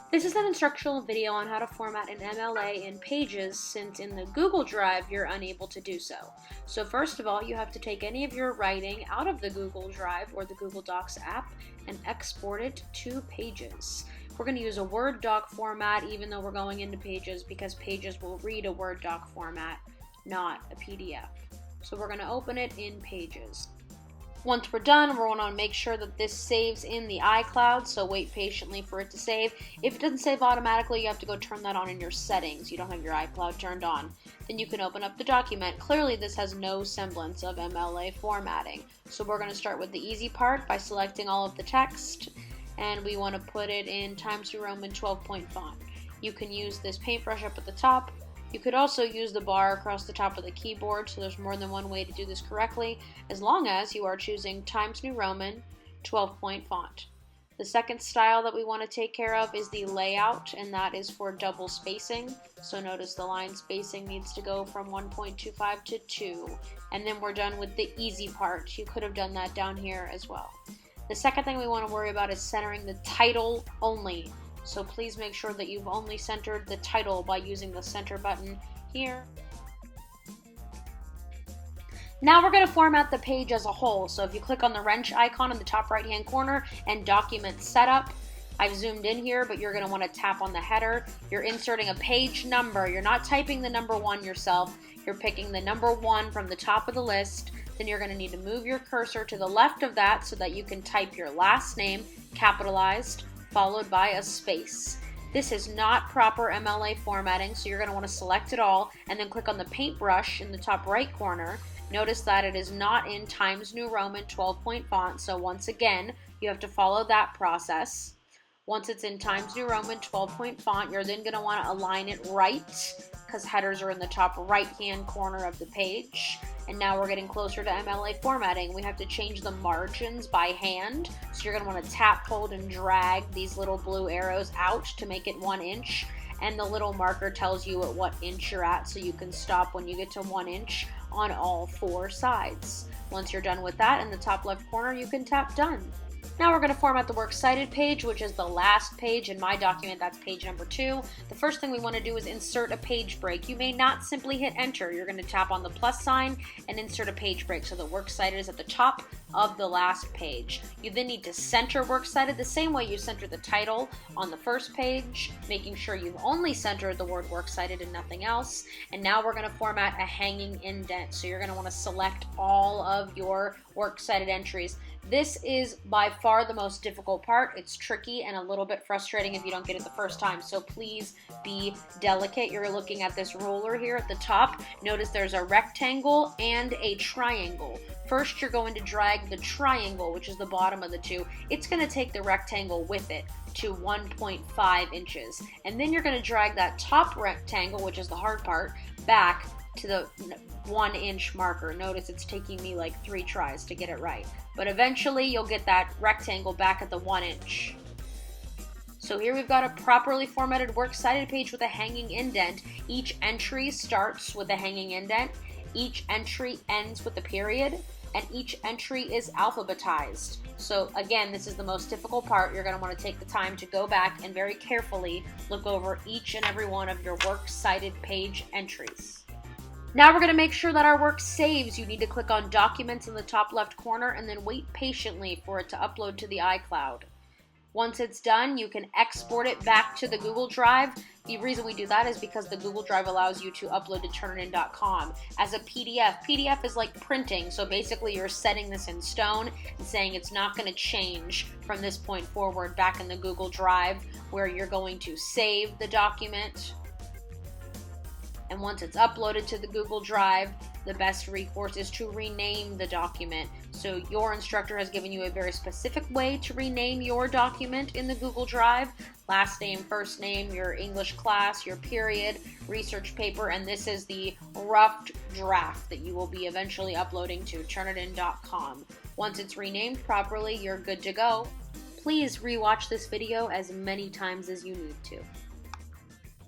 This is an instructional video on how to format an MLA in Pages, since in the Google Drive you're unable to do so. So first of all, you have to take any of your writing out of the Google Drive or the Google Docs app and export it to Pages. We're going to use a Word doc format even though we're going into Pages, because Pages will read a Word doc format, not a PDF. So we're going to open it in Pages. Once we're done, we're going to make sure that this saves in the iCloud, so wait patiently for it to save. If it doesn't save automatically, you have to go turn that on in your settings. You don't have your iCloud turned on. Then you can open up the document. Clearly, this has no semblance of MLA formatting. So we're going to start with the easy part by selecting all of the text, and we want to put it in Times New Roman 12-point font. You can use this paintbrush up at the top. You could also use the bar across the top of the keyboard, so there's more than one way to do this correctly, as long as you are choosing Times New Roman 12-point font. The second style that we want to take care of is the layout, and that is for double spacing. So notice the line spacing needs to go from 1.25 to 2. And then we're done with the easy part. You could have done that down here as well. The second thing we want to worry about is centering the title only. So please make sure that you've only centered the title by using the center button here. Now we're going to format the page as a whole. So if you click on the wrench icon in the top right hand corner and document setup, I've zoomed in here, but you're going to want to tap on the header. You're inserting a page number. You're not typing the number 1 yourself. You're picking the number 1 from the top of the list. Then you're going to need to move your cursor to the left of that so that you can type your last name capitalized, followed by a space. This is not proper MLA formatting, so you're going to want to select it all and then click on the paintbrush in the top right corner. Notice that it is not in Times New Roman 12-point font, so once again, you have to follow that process. Once it's in Times New Roman 12-point font, you're then going to want to align it right, because headers are in the top right-hand corner of the page. And now we're getting closer to MLA formatting. We have to change the margins by hand. So you're going to want to tap, hold, and drag these little blue arrows out to make it 1 inch. And the little marker tells you at what inch you're at, so you can stop when you get to 1 inch on all 4 sides. Once you're done with that, in the top left corner, you can tap done. Now we're going to format the Works Cited page, which is the last page in my document. That's page number 2. The first thing we want to do is insert a page break. You may not simply hit enter. You're going to tap on the plus sign and insert a page break, so the Works Cited is at the top of the last page. You then need to center Works Cited the same way you center the title on the first page, making sure you've only centered the word Works Cited and nothing else. And now we're going to format a hanging indent. So you're going to want to select all of your Works Cited entries. This is by far the most difficult part. It's tricky and a little bit frustrating if you don't get it the first time, so please be delicate. You're looking at this ruler here at the top. Notice there's a rectangle and a triangle. First, you're going to drag the triangle, which is the bottom of the two. It's going to take the rectangle with it to 1.5 inches. And then you're going to drag that top rectangle, which is the hard part, back to the 1 inch marker. Notice it's taking me like 3 tries to get it right. But eventually you'll get that rectangle back at the 1 inch. So here we've got a properly formatted Works Cited page with a hanging indent. Each entry starts with a hanging indent. Each entry ends with a period. And each entry is alphabetized. So again, this is the most difficult part. You're going to want to take the time to go back and very carefully look over each and every one of your Works Cited page entries. Now we're going to make sure that our work saves. You need to click on Documents in the top left corner and then wait patiently for it to upload to the iCloud. Once it's done, you can export it back to the Google Drive. The reason we do that is because the Google Drive allows you to upload to turnitin.com as a PDF. PDF is like printing, so basically you're setting this in stone and saying it's not going to change from this point forward back in the Google Drive, where you're going to save the document. And once it's uploaded to the Google Drive, the best recourse is to rename the document. So your instructor has given you a very specific way to rename your document in the Google Drive. Last name, first name, your English class, your period, research paper, and this is the rough draft that you will be eventually uploading to turnitin.com. Once it's renamed properly, you're good to go. Please rewatch this video as many times as you need to.